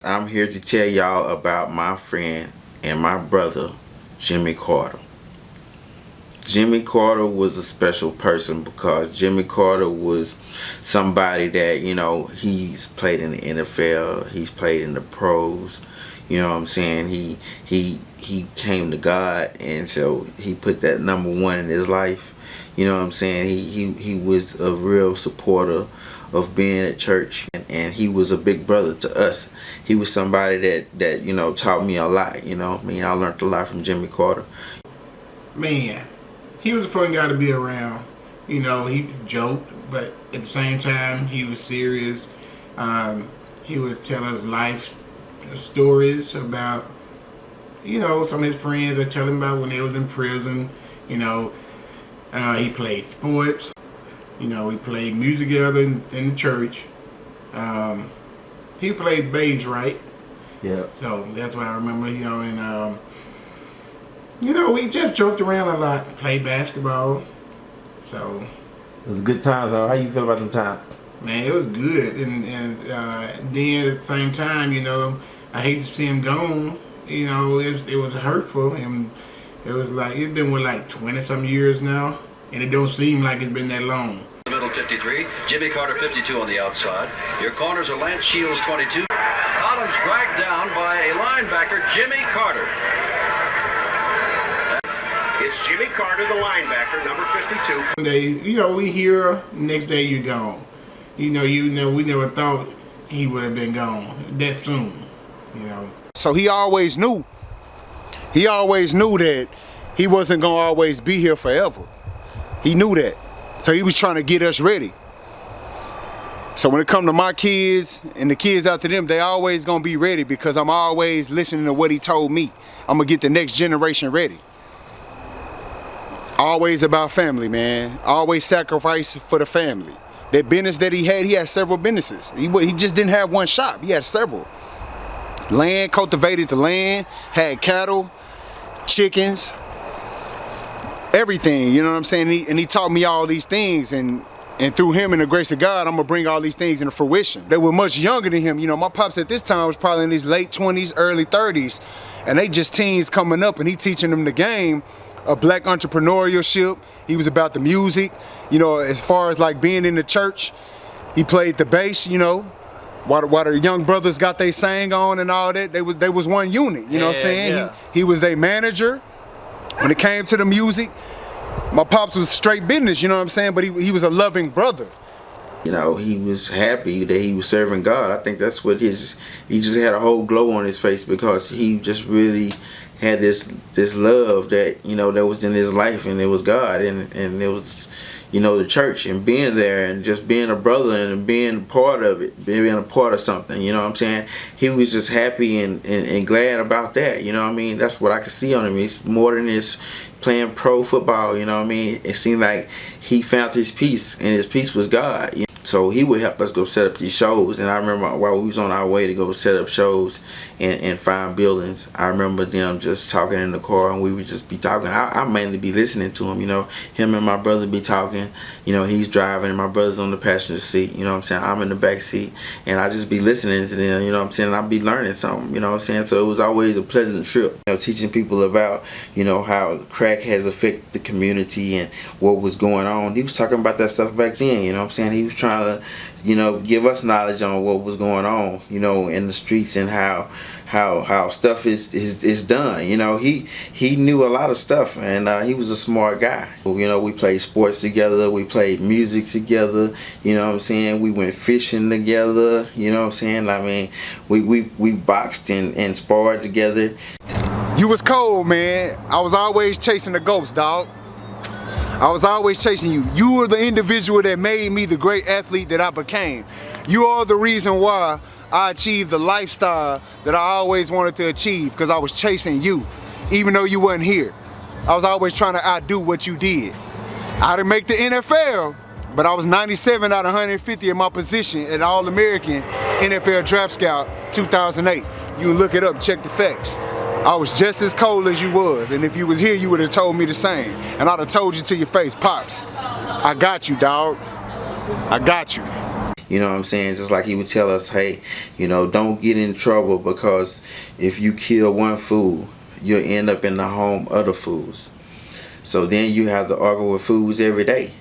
I'm here to tell y'all about my friend and my brother, Jimmie Carter. Jimmie Carter was a special person because Jimmie Carter was somebody that, he's played in the NFL, he's played in the pros, you know what I'm saying? He came to God, and so he put that number one in his life. You know what I'm saying? He was a real supporter of being at church, and he was a big brother to us. He was somebody that taught me a lot. I learned a lot from Jimmie Carter. Man, he was a fun guy to be around. He joked, but at the same time, he was serious. He would tell us life stories about, some of his friends would tell him about when they was in prison. He played sports. We played music together in the church. He played bass, right? Yeah. So that's what I remember, and we just joked around a lot, played basketball. So it was good times. How you feel about them times? Man, it was good, and then at the same time, I hate to see him gone. It was hurtful, and it was like it's been 20-some years now, and it don't seem like it's been that long. The middle 53, Jimmie Carter 52 on the outside. Your corners are Lance Shields 22. Collins dragged down by a linebacker, Jimmie Carter. It's Jimmie Carter, the linebacker, number 52. One day, we hear, next day you're gone. We never thought he would have been gone that soon. So he always knew that he wasn't gonna always be here forever. He knew that. So he was trying to get us ready. So when it come to my kids and the kids after them, they always gonna be ready because I'm always listening to what he told me. I'm gonna get the next generation ready. Always about family, man. Always sacrifice for the family. That business that he had several businesses. He just didn't have one shop, he had several. Land, cultivated the land, had cattle, chickens, everything, you know what I'm saying? And he taught me all these things, and through him and the grace of God, I'm gonna bring all these things into fruition. They were much younger than him. My pops at this time was probably in his late 20s, early 30s, and they just teens coming up, and he teaching them the game of black entrepreneurship. He was about the music, as far as like being in the church. He played the bass, while the young brothers got they sang on and all that. They was one unit, you know what I'm saying? Yeah. He was their manager. When it came to the music, my pops was straight business, you know what I'm saying? But he was a loving brother. He was happy that he was serving God. I think that's what he just had a whole glow on his face because he just really had this love that, that was in his life, and it was God, and it was, the church, and being there, and just being a brother and being a part of it, being a part of something, you know what I'm saying? He was just happy and glad about that, That's what I could see on him. It's more than his playing pro football, It seemed like he found his peace, and his peace was God. So he would help us go set up these shows, and I remember while we was on our way to go set up shows and find buildings, I remember them just talking in the car, and we would just be talking. I mainly be listening to him, him and my brother be talking, he's driving and my brother's on the passenger seat, I'm in the back seat, and I just be listening to them, I'd be learning something, so it was always a pleasant trip, teaching people about, how crack has affected the community and what was going on. He was talking about that stuff back then, he was trying to, give us knowledge on what was going on, in the streets, and how stuff is done. He knew a lot of stuff, and he was a smart guy. We played sports together, we played music together, we went fishing together, we boxed and sparred together. You was cold, man. I was always chasing the ghost, dog. I was always chasing you. You were the individual that made me the great athlete that I became. You are the reason why I achieved the lifestyle that I always wanted to achieve, because I was chasing you, even though you wasn't here. I was always trying to outdo what you did. I didn't make the NFL, but I was 97 out of 150 in my position at All-American NFL Draft Scout 2008. You can look it up, check the facts. I was just as cold as you was, and if you was here, you would have told me the same. And I'd have told you to your face, Pops, I got you, dog. I got you. You know what I'm saying? Just like he would tell us, hey, you know, don't get in trouble, because if you kill one fool, you'll end up in the home of the fools. So then you have to argue with fools every day.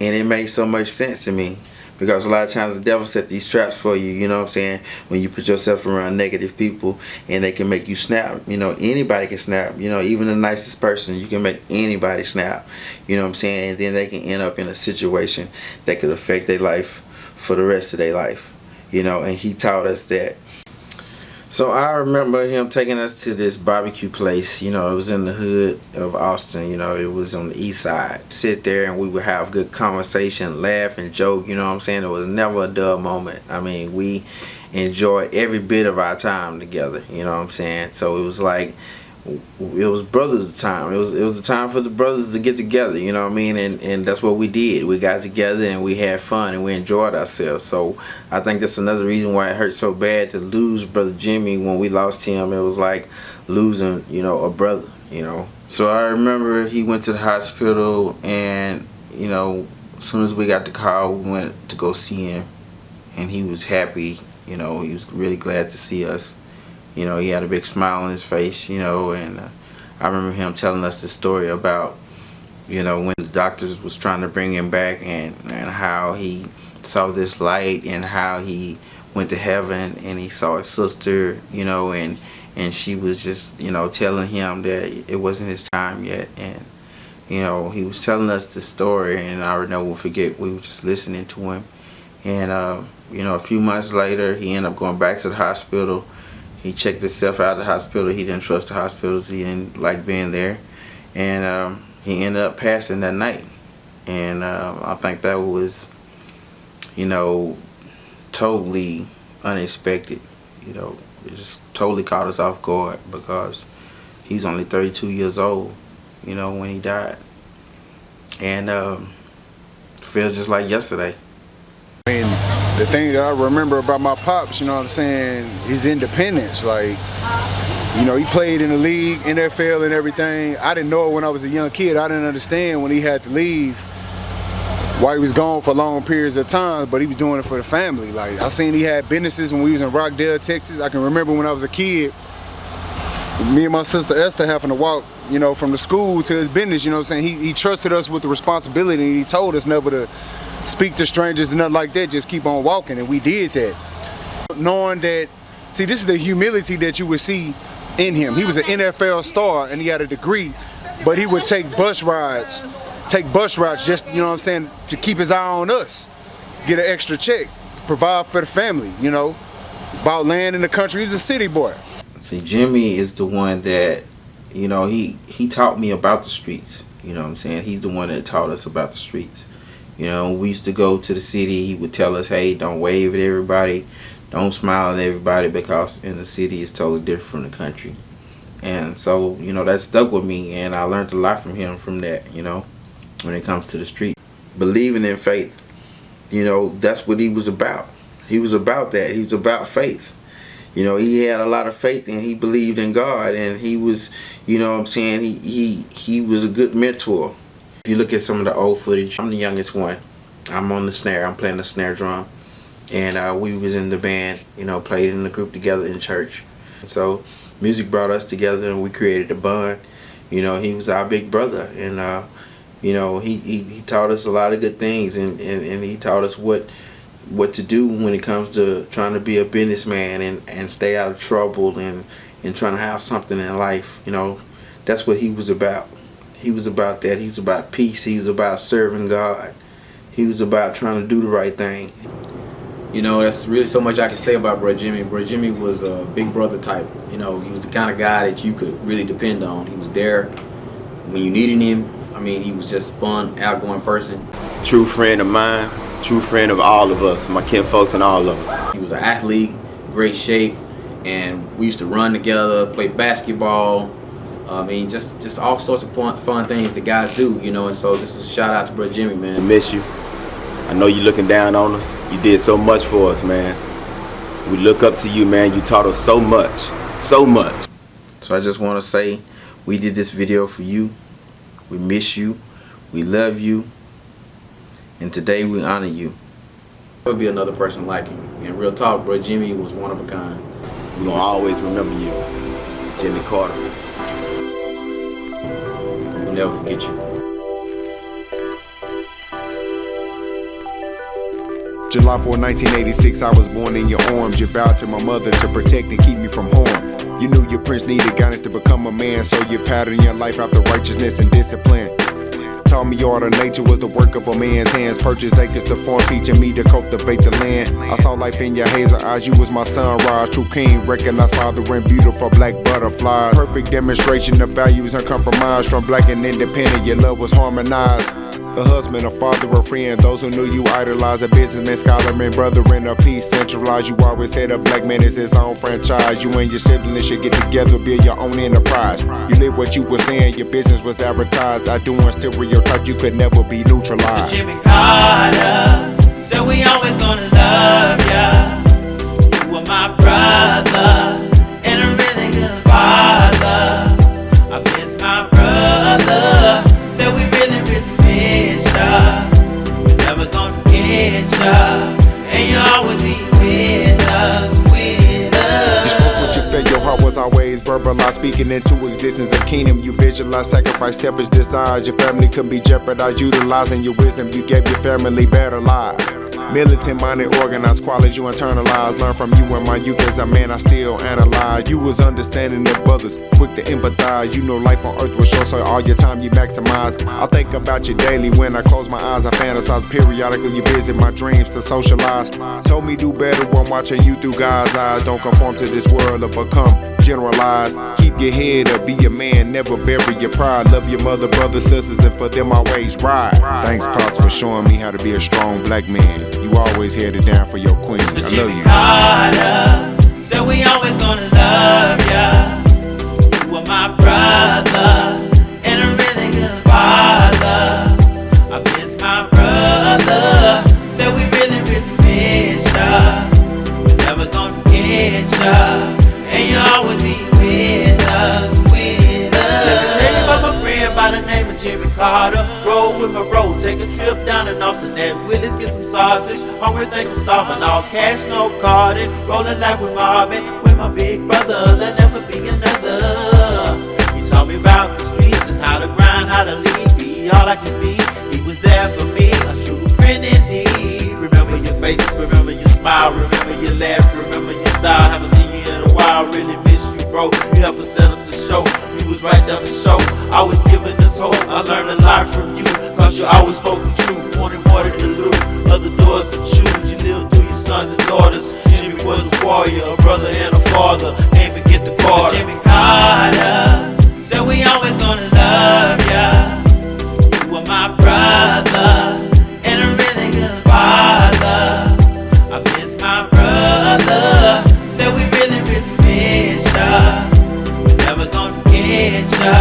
And it makes so much sense to me, because a lot of times the devil set these traps for you, you know what I'm saying, when you put yourself around negative people, and they can make you snap. You know, anybody can snap, you know, even the nicest person, you can make anybody snap, you know what I'm saying, and then they can end up in a situation that could affect their life for the rest of their life, you know, and he taught us that. So I remember him taking us to this barbecue place. You know, it was in the hood of Austin. You know, it was on the east side. Sit there and we would have good conversation, laugh and joke. You know what I'm saying? It was never a dull moment. I mean, we enjoyed every bit of our time together. You know what I'm saying? So it was like, it was brothers' time. It was the time for the brothers to get together, you know what I mean? And that's what we did. We got together and we had fun and we enjoyed ourselves. So I think that's another reason why it hurt so bad to lose Brother Jimmie. When we lost him, it was like losing, you know, a brother, you know. So I remember he went to the hospital, and, you know, as soon as we got the call, we went to go see him, and he was happy, you know, he was really glad to see us. You know, he had a big smile on his face, you know, and I remember him telling us the story about, you know, when the doctors was trying to bring him back, and how he saw this light, and how he went to heaven and he saw his sister, you know, and she was just, you know, telling him that it wasn't his time yet. And, you know, he was telling us the story, and I never will forget, we were just listening to him. And, you know, a few months later, he ended up going back to the hospital. He checked himself out of the hospital. He didn't trust the hospitals. He didn't like being there. And he ended up passing that night. And I think that was, you know, totally unexpected. You know, it just totally caught us off guard, because he's only 32 years old, you know, when he died. And it feels just like yesterday. And the thing that I remember about my pops, you know what I'm saying, his independence. Like, you know, he played in the league, NFL and everything. I didn't know it when I was a young kid. I didn't understand when he had to leave, why he was gone for long periods of time, but he was doing it for the family. Like, I seen he had businesses when we was in Rockdale, Texas. I can remember when I was a kid, me and my sister Esther having to walk, you know, from the school to his business, you know what I'm saying. He trusted us with the responsibility, and he told us never to speak to strangers and nothing like that, just keep on walking, and we did that. Knowing that, see, this is the humility that you would see in him. He was an NFL star and he had a degree, but he would take bus rides just, you know what I'm saying, to keep his eye on us, get an extra check, provide for the family, you know, about land in the country. He's a city boy. See, Jimmie is the one that, you know, he taught me about the streets, you know what I'm saying. He's the one that taught us about the streets. You know, we used to go to the city, he would tell us, hey, don't wave at everybody, don't smile at everybody, because in the city it's totally different from the country. And so, you know, that stuck with me, and I learned a lot from him from that, you know, when it comes to the street. Believing in faith, you know, that's what he was about. He was about that. He was about faith. You know, he had a lot of faith, and he believed in God, and he was, you know what I'm saying, he was a good mentor. If you look at some of the old footage, I'm the youngest one. I'm on the snare. I'm playing the snare drum. And we was in the band, you know, played in the group together in church. So music brought us together, and we created a bond. You know, he was our big brother. And, you know, he taught us a lot of good things. And he taught us what to do when it comes to trying to be a businessman and stay out of trouble and trying to have something in life. You know, that's what he was about. He was about that. He was about peace. He was about serving God. He was about trying to do the right thing. You know, that's really so much I can say about Bro Jimmie. Bro Jimmie was a big brother type. You know, he was the kind of guy that you could really depend on. He was there when you needed him. I mean, he was just a fun, outgoing person. True friend of mine, true friend of all of us, my kin folks and all of us. He was an athlete, great shape, and we used to run together, play basketball. I mean, just all sorts of fun things that guys do, you know. And so this is a shout out to Bro Jimmie, man. I miss you. I know you're looking down on us. You did so much for us, man. We look up to you, man. You taught us so much, so much. So I just want to say, we did this video for you. We miss you. We love you. And today we honor you. There would be another person like him. And real talk, bro, Jimmy was one of a kind. We're gonna always remember you, Jimmie Carter. We'll never forget you. July 4, 1986, I was born in your arms. You vowed to my mother to protect and keep me from harm. You knew your prince needed guidance to become a man, so you patterned your life after righteousness and discipline. Taught me all the nature was the work of a man's hands. Purchased acres to farm, teaching me to cultivate the land. I saw life in your hazel eyes, you was my sunrise. True king, recognized father and beautiful black butterflies. Perfect demonstration of values uncompromised. From black and independent, your love was harmonized. A husband, a father, a friend, those who knew you idolized. A businessman, scholarman, brother in a peace centralized. You always said a black man is his own franchise. You and your siblings should get together, build your own enterprise. You lived what you were saying, your business was advertised. I doing stereotypes, you could never be neutralized. Mr. Jimmie Carter said we always gonna love ya. You were my brother and a really good father. I miss my brother. Said we really miss ya. We're never gonna forget ya. And you'll always be with us, with us. You spoke what you felt, your heart was always verbalized. Speaking into existence, a kingdom you visualize. Sacrifice selfish desires, your family couldn't be jeopardized. Utilizing your wisdom, you gave your family better lives. Militant minded, organized qualities you internalize. Learn from you in my youth as a man I still analyze. You was understanding of others, quick to empathize. You know life on earth was short, so all your time you maximize. I think about you daily when I close my eyes. I fantasize periodically, you visit my dreams to socialize. Told me do better when watching you through God's eyes. Don't conform to this world or become generalized. Keep your head up, be a man, never bury your pride. Love your mother, brothers, sisters, and for them always ride. Thanks, Pops, for showing me how to be a strong black man. You always held it down for your queen. I love Jimmie you. Carter said we always gonna love ya. You were my brother and a really good father. I miss my brother. Said we really miss ya. We're never gonna forget ya. And you'll always be with us, with us. Let me tell you about my friend by the name of Jimmie Carter. Roll with my bro, take a trip down to Austin at Willis, get some sausage. Hungry, think I'm starving, all cash, no carding. Rolling like with Marvin, with my big brother, there'll never be another. He taught me about the streets and how to grind, how to lead, be all I can be. He was there for me, a true friend indeed. Remember your face, remember your smile, remember your laugh, remember your style. Haven't seen you in a while, really miss you, bro. You helped us set up the show. You was right there for show, always giving us hope. I learned a lot from you, cause you always spoke the truth. Wanted more than the loot, other doors to choose. You lived through your sons and daughters. Jimmy was a warrior, a brother and a father. Can't forget the Carter. Jimmie Carter said we always gonna love ya. You were my brother and a really good father. I miss my brother. Said we really miss ya. We're never gonna forget ya.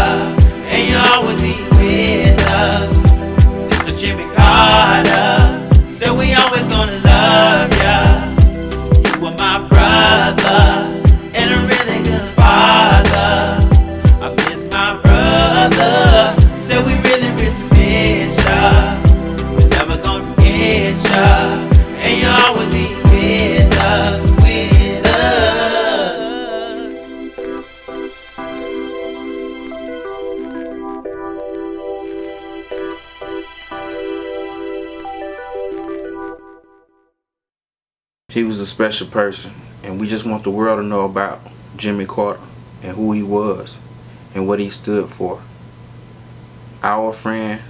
And you'll always be with us. This for Jimmie Carter. Said we always gonna love ya. You were my brother and a really good father. I miss my brother. Said we really miss ya. We're never gonna forget ya. And you'll always be with us, with us. He was a special person, and we just want the world to know about Jimmie Carter and who he was and what he stood for. Our friend,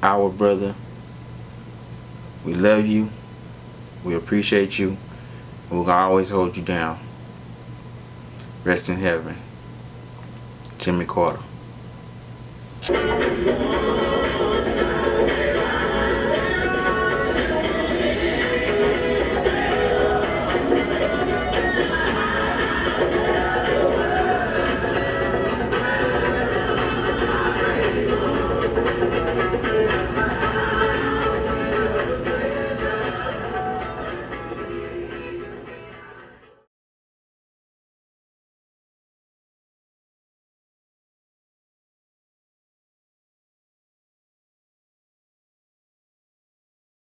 our brother. We love you, we appreciate you, and we're gonna always hold you down. Rest in heaven. Jimmie Carter.